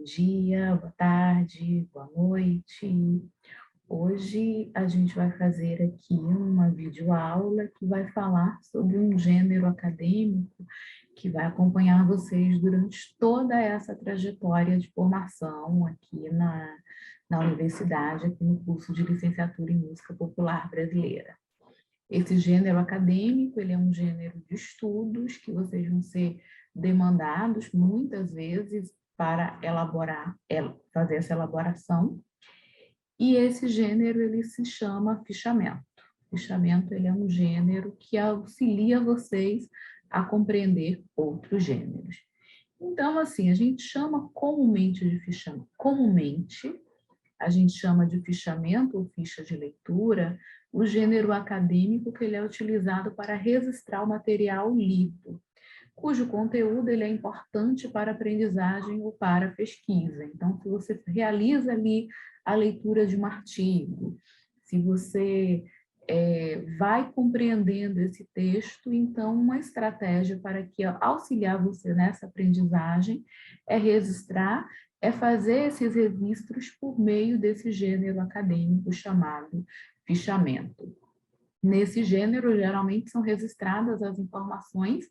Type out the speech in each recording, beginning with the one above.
dia, boa tarde, boa noite. Hoje a gente vai fazer aqui uma videoaula que vai falar sobre um gênero acadêmico que vai acompanhar vocês durante toda essa trajetória de formação aqui na universidade, aqui no curso de Licenciatura em Música Popular Brasileira. Esse gênero acadêmico, ele é um gênero de estudos que vocês vão ser demandados muitas vezes para fazer essa elaboração. E esse gênero, ele se chama fichamento. Fichamento, ele é um gênero que auxilia vocês a compreender outros gêneros. Então, assim, a gente chama comumente de fichamento. Comumente, a gente chama de fichamento ou ficha de leitura o gênero acadêmico que ele é utilizado para registrar o material lido, cujo conteúdo ele é importante para a aprendizagem ou para a pesquisa. Então, se você realiza ali a leitura de um artigo, se você vai compreendendo esse texto, então uma estratégia para que auxiliar você nessa aprendizagem é registrar, é fazer esses registros por meio desse gênero acadêmico chamado fichamento. Nesse gênero, geralmente são registradas as informações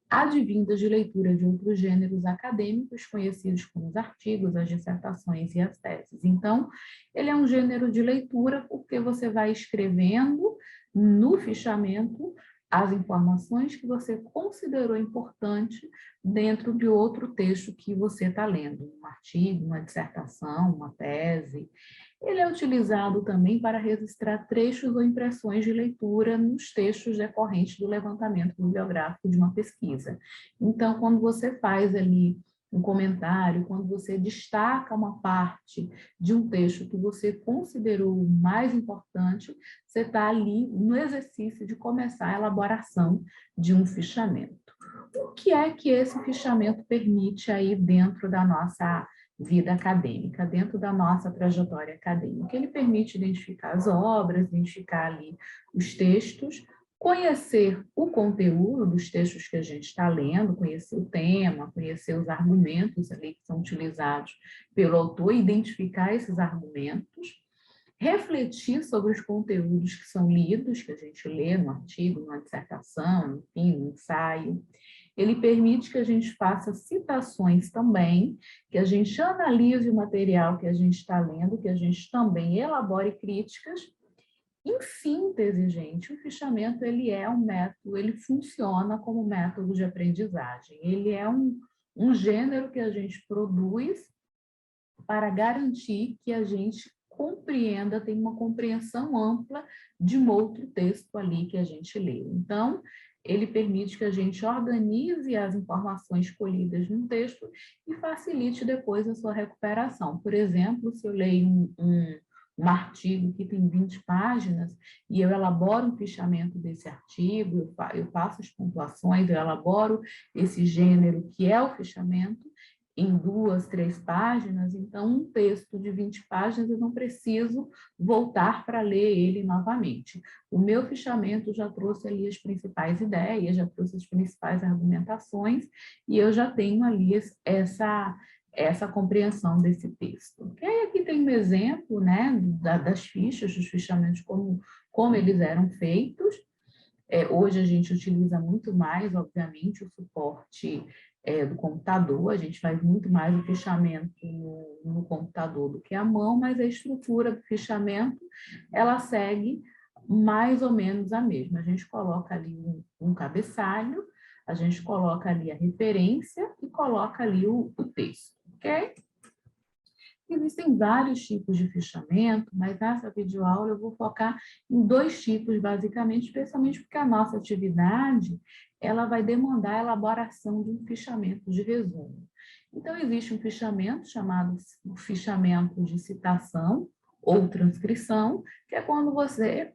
advindas de leitura de outros gêneros acadêmicos, conhecidos como os artigos, as dissertações e as teses. Então, ele é um gênero de leitura porque você vai escrevendo no fichamento as informações que você considerou importante dentro de outro texto que você está lendo, um artigo, uma dissertação, uma tese. Ele é utilizado também para registrar trechos ou impressões de leitura nos textos decorrentes do levantamento bibliográfico de uma pesquisa. Então, quando você faz ali um comentário, quando você destaca uma parte de um texto que você considerou mais importante, você está ali no exercício de começar a elaboração de um fichamento. O que é que esse fichamento permite aí dentro da nossa vida acadêmica, dentro da nossa trajetória acadêmica? Ele permite identificar as obras, identificar ali os textos, conhecer o conteúdo dos textos que a gente está lendo, conhecer o tema, conhecer os argumentos ali que são utilizados pelo autor, identificar esses argumentos, refletir sobre os conteúdos que são lidos, que a gente lê no artigo, numa dissertação, enfim, no ensaio. Ele permite que a gente faça citações também, que a gente analise o material que a gente está lendo, que a gente também elabore críticas. Em síntese, gente, o fichamento ele é um método, ele funciona como método de aprendizagem. Ele é um gênero que a gente produz para garantir que a gente compreenda, tenha uma compreensão ampla de um outro texto ali que a gente leu. Então, ele permite que a gente organize as informações colhidas no texto e facilite depois a sua recuperação. Por exemplo, se eu leio um artigo que tem 20 páginas e eu elaboro um fichamento desse artigo, eu faço as pontuações, eu elaboro esse gênero que é o fichamento, em 2, 3 páginas, então um texto de 20 páginas eu não preciso voltar para ler ele novamente. O meu fichamento já trouxe ali as principais ideias, já trouxe as principais argumentações, e eu já tenho ali essa compreensão desse texto. Okay? Aqui tem um exemplo, né, das fichas, dos fichamentos, como eles eram feitos. Hoje a gente utiliza muito mais, obviamente, o suporte do computador, a gente faz muito mais o fichamento no computador do que à mão, mas a estrutura do fichamento, ela segue mais ou menos a mesma. A gente coloca ali um cabeçalho, a gente coloca ali a referência e coloca ali o texto, ok? Existem vários tipos de fichamento, mas nessa videoaula eu vou focar em 2 tipos, basicamente, especialmente porque a nossa atividade ela vai demandar a elaboração de um fichamento de resumo. Então, existe um fichamento chamado fichamento de citação ou transcrição, que é quando você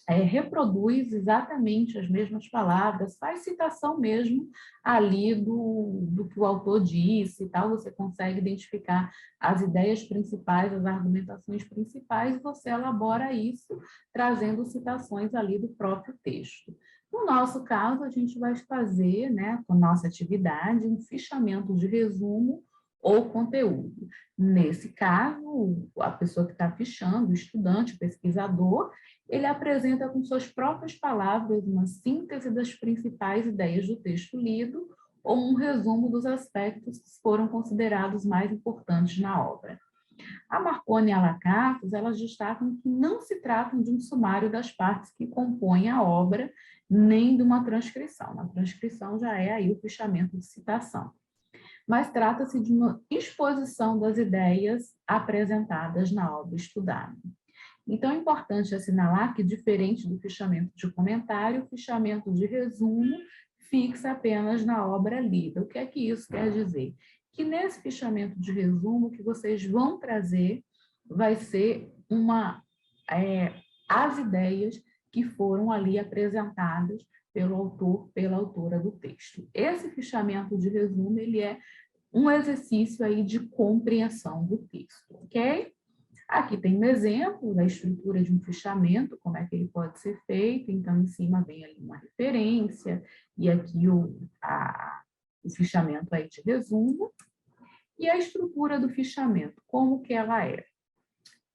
reproduz exatamente as mesmas palavras, faz citação mesmo ali do que o autor disse e tal, você consegue identificar as ideias principais, as argumentações principais, e você elabora isso trazendo citações ali do próprio texto. No nosso caso, a gente vai fazer, né, com nossa atividade, um fichamento de resumo ou conteúdo. Nesse caso, a pessoa que está fichando, o estudante, o pesquisador, ele apresenta com suas próprias palavras uma síntese das principais ideias do texto lido ou um resumo dos aspectos que foram considerados mais importantes na obra. A Marconi e a Lakatos, elas destacam que não se tratam de um sumário das partes que compõem a obra, nem de uma transcrição. A transcrição já é aí o fichamento de citação. Mas trata-se de uma exposição das ideias apresentadas na obra estudada. Então, é importante assinalar que, diferente do fichamento de comentário, o fichamento de resumo fixa apenas na obra lida. O que é que isso quer dizer? Que nesse fichamento de resumo, o que vocês vão trazer vai ser as ideias que foram ali apresentadas pelo autor, pela autora do texto. Esse fichamento de resumo, ele é um exercício aí de compreensão do texto, ok? Aqui tem um exemplo da estrutura de um fichamento, como é que ele pode ser feito. Então, em cima vem ali uma referência, e aqui o fichamento aí de resumo. E a estrutura do fichamento, como que ela é?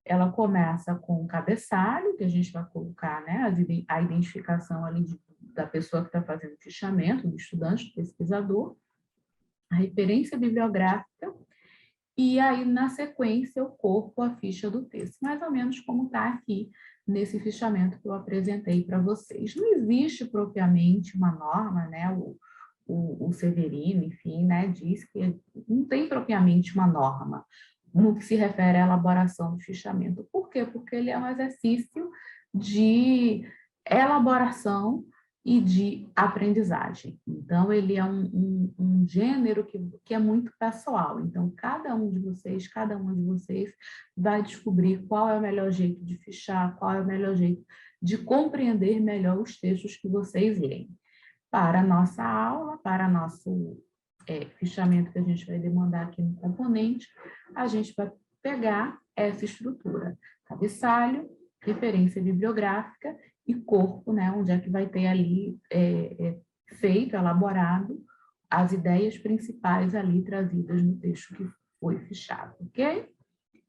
Ela começa com o cabeçalho, que a gente vai colocar, né, a identificação ali da pessoa que está fazendo o fichamento, do estudante, do pesquisador, a referência bibliográfica, e aí, na sequência, o corpo, a ficha do texto, mais ou menos como está aqui nesse fichamento que eu apresentei para vocês. Não existe propriamente uma norma, né? O Severino, enfim, né, diz que não tem propriamente uma norma no que se refere à elaboração do fichamento. Por quê? Porque ele é um exercício de elaboração e de aprendizagem. Então, ele é um gênero que é muito pessoal. Então, cada uma de vocês vai descobrir qual é o melhor jeito de fichar, qual é o melhor jeito de compreender melhor os textos que vocês leem. Para a nossa aula, para nosso fichamento que a gente vai demandar aqui no componente, a gente vai pegar essa estrutura: cabeçalho, referência bibliográfica e corpo, né, onde é que vai ter ali feito, elaborado as ideias principais ali trazidas no texto que foi fichado, ok?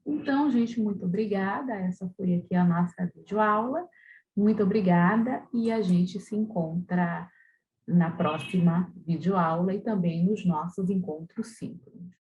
Então, gente, muito obrigada. Essa foi aqui a nossa videoaula. Muito obrigada e a gente se encontra na próxima videoaula e também nos nossos encontros síncronos.